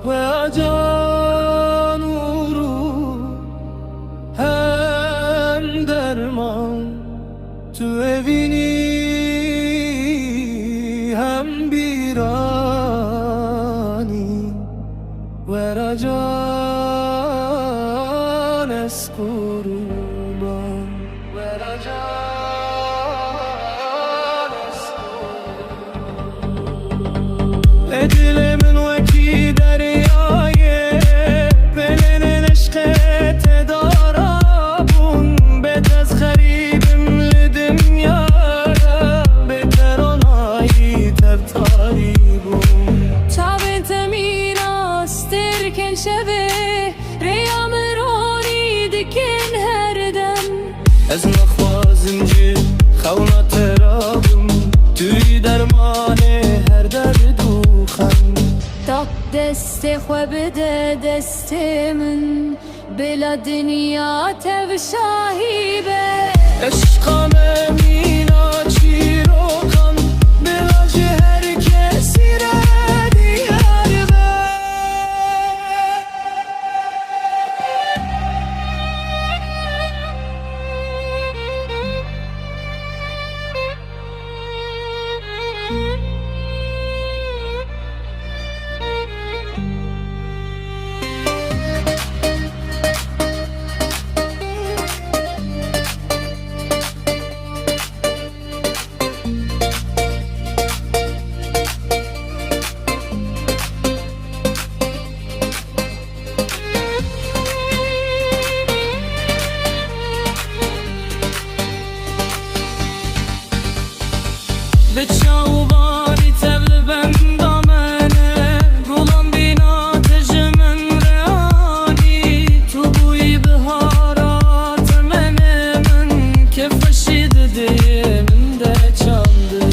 و جان و رو هم درمان تو بینی هم بیرانی و جان از قربان و جان از قربان دل من وکی دریایه بلن عشقت دارابون بد از غریبم لدنیا بترانایی تفتاری بون تابت میراستر کن شبه ریام رونی دکن هر دم از نخوازم جی خونات رابم توی درمان هر درد و خم داد دست خو بده دست من بلا دنیا تب شاهیبه عشقم مینا چی رو کن بلا جه هر کسی را دیار به چاوبانی تبل بند منه گلان بینا تجمن رانی تو بوی بهارات من که فشید دی من ده چانده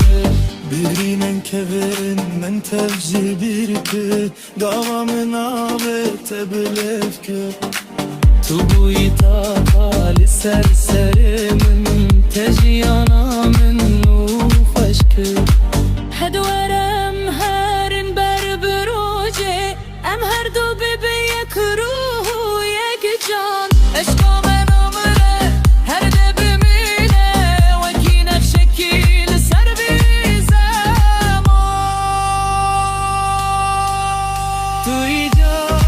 برینن که برن من تفجی بیرکه داوا من آبه تبلف که تو بوی تاقالی سر من تجیانا من هدوارم هرن بر بروجه ام هر دو به یک روح یک جان عشقا من عمره هر ده بمینه وکی نقشکیل سر بیزم توی جان